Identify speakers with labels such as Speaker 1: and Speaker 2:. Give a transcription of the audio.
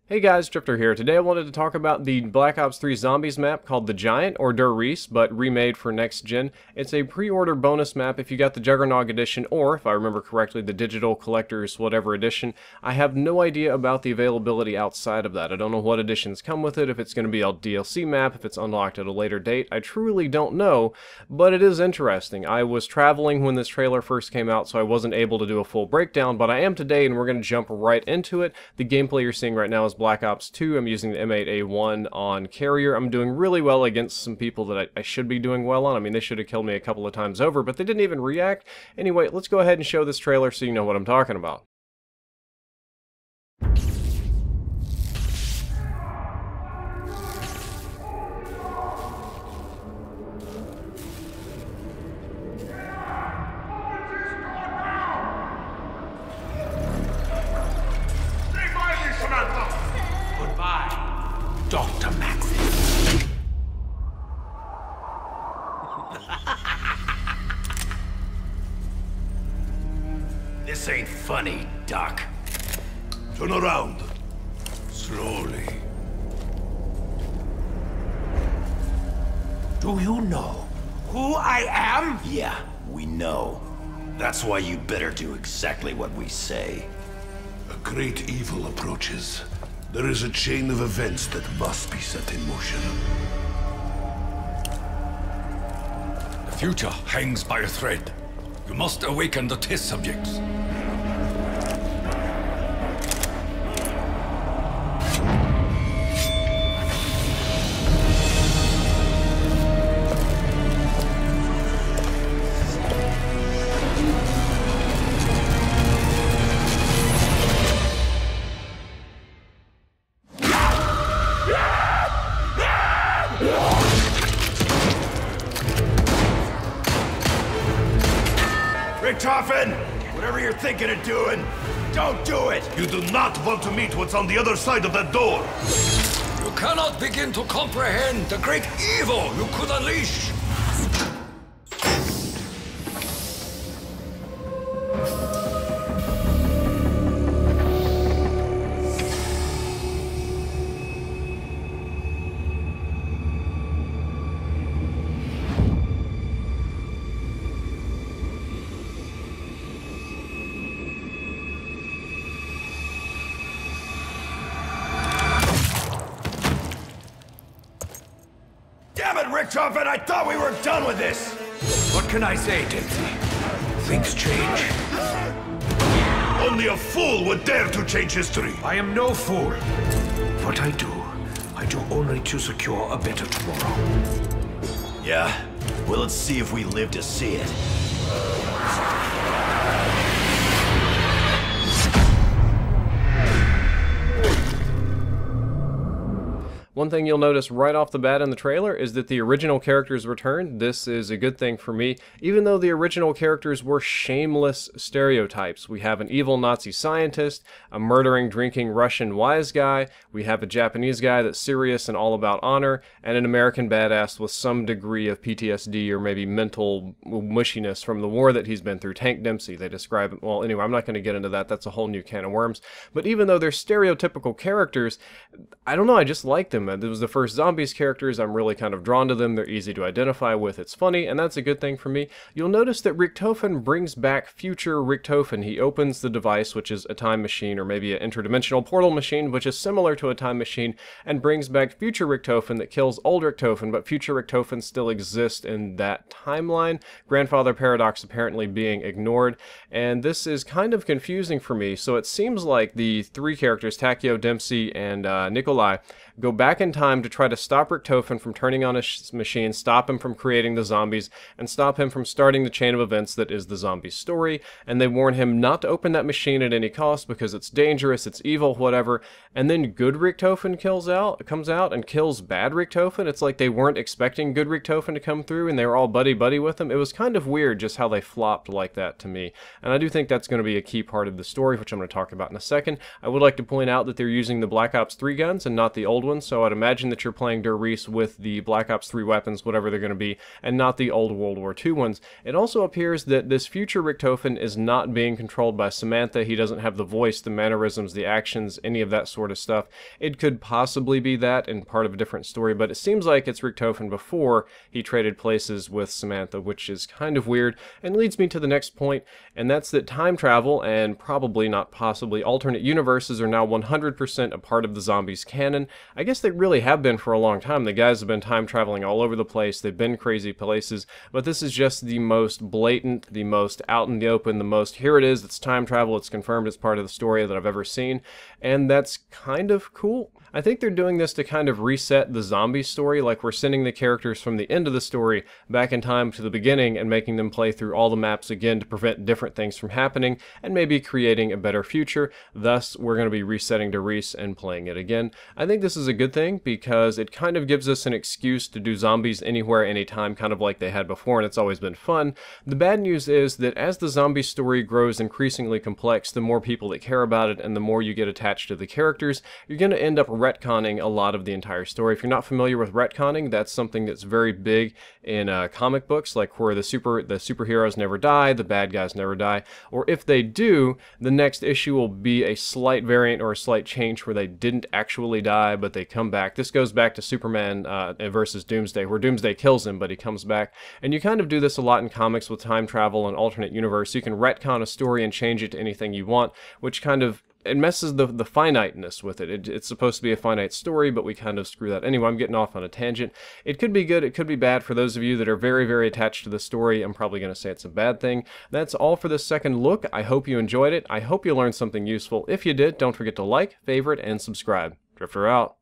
Speaker 1: Hey guys, Drifter here. Today I wanted to talk about the Black Ops 3 Zombies map called The Giant, or Der Riese, but remade for next gen. It's a pre-order bonus map if you got the Juggernog edition, or, if I remember correctly, the Digital Collector's whatever edition. I have no idea about the availability outside of that. I don't know what editions come with it, if it's going to be a DLC map, if it's unlocked at a later date. I truly don't know, but it is interesting. I was traveling when this trailer first came out, so I wasn't able to do a full breakdown, but I am today, and we're going to jump right into it. The gameplay you're seeing right now is Black Ops 2. I'm using the M8A1 on carrier. I'm doing really well against some people that I should be doing well on. I mean, they should have killed me a couple of times over, but they didn't even react. Anyway, let's go ahead and show this trailer so you know what I'm talking about.
Speaker 2: Dr. Max. This ain't funny, Doc.
Speaker 3: Turn around. Slowly.
Speaker 2: Do you know who I am?
Speaker 4: Yeah, we know. That's why you better do exactly what we say.
Speaker 3: A great evil approaches. There is a chain of events that must be set in motion.
Speaker 5: The future hangs by a thread. You must awaken the test subjects.
Speaker 4: Richtofen! Whatever you're thinking of doing, don't do it!
Speaker 3: You do not want to meet what's on the other side of that door.
Speaker 5: You cannot begin to comprehend the great evil you could unleash.
Speaker 4: Damn it, Richtofen! I thought we were done with this!
Speaker 2: What can I say, Dempsey? Things change.
Speaker 3: Only a fool would dare to change history.
Speaker 2: I am no fool. What I do only to secure a better tomorrow.
Speaker 4: Yeah? Well, let's see if we live to see it.
Speaker 1: One thing you'll notice right off the bat in the trailer is that the original characters returned. This is a good thing for me, even though the original characters were shameless stereotypes. We have an evil Nazi scientist, a murdering, drinking Russian wise guy, we have a Japanese guy that's serious and all about honor, and an American badass with some degree of PTSD or maybe mental mushiness from the war that he's been through. Tank Dempsey, they describe him. Well, anyway, I'm not going to get into that. That's a whole new can of worms. But even though they're stereotypical characters, I don't know, I just like them. It was the first Zombies characters. I'm really kind of drawn to them. They're easy to identify with. It's funny, and that's a good thing for me. You'll notice that Richtofen brings back future Richtofen. He opens the device, which is a time machine, or maybe an interdimensional portal machine, which is similar to a time machine, and brings back future Richtofen that kills old Richtofen, but future Richtofen still exists in that timeline. Grandfather Paradox apparently being ignored, and this is kind of confusing for me. So it seems like the three characters, Takeo, Dempsey, and Nikolai, go back in time to try to stop Richtofen from turning on his machine, stop him from creating the zombies, and stop him from starting the chain of events that is the zombie story. And they warn him not to open that machine at any cost because it's dangerous, it's evil, whatever. And then good Richtofen comes out and kills bad Richtofen. It's like they weren't expecting good Richtofen to come through and they were all buddy-buddy with him. It was kind of weird just how they flopped like that to me. And I do think that's going to be a key part of the story, which I'm going to talk about in a second. I would like to point out that they're using the Black Ops 3 guns and not the old ones, so so I'd imagine that you're playing Der Riese with the Black Ops 3 weapons, whatever they're going to be, and not the old World War II ones. It also appears that this future Richtofen is not being controlled by Samantha. He doesn't have the voice, the mannerisms, the actions, any of that sort of stuff. It could possibly be that in part of a different story, but it seems like it's Richtofen before he traded places with Samantha, which is kind of weird, and leads me to the next point, and that's that time travel, and probably not possibly alternate universes, are now 100% a part of the zombies canon. I guess they really have been for a long time. The guys have been time traveling all over the place, they've been crazy places, but this is just the most blatant, the most out in the open, the most, here it is, it's time travel, it's confirmed, it's part of the story that I've ever seen, and that's kind of cool. I think they're doing this to kind of reset the zombie story, like we're sending the characters from the end of the story back in time to the beginning and making them play through all the maps again to prevent different things from happening and maybe creating a better future. Thus, we're going to be resetting Der Riese and playing it again. I think this is a good thing because it kind of gives us an excuse to do zombies anywhere, anytime, kind of like they had before, and it's always been fun. The bad news is that as the zombie story grows increasingly complex, the more people that care about it and the more you get attached to the characters, you're going to end up retconning a lot of the entire story. If you're not familiar with retconning, that's something that's very big in comic books, like where the superheroes never die, the bad guys never die, or if they do, the next issue will be a slight variant or a slight change where they didn't actually die, but they come back. This goes back to Superman versus Doomsday, where Doomsday kills him, but he comes back. And you kind of do this a lot in comics with time travel and alternate universe. You can retcon a story and change it to anything you want, which kind of it messes the finiteness with it. It's supposed to be a finite story, but we kind of screw that. Anyway, I'm getting off on a tangent. It could be good, it could be bad. For those of you that are very, very attached to the story, I'm probably going to say it's a bad thing. That's all for this second look. I hope you enjoyed it. I hope you learned something useful. If you did, don't forget to like, favorite, and subscribe. Drifter out.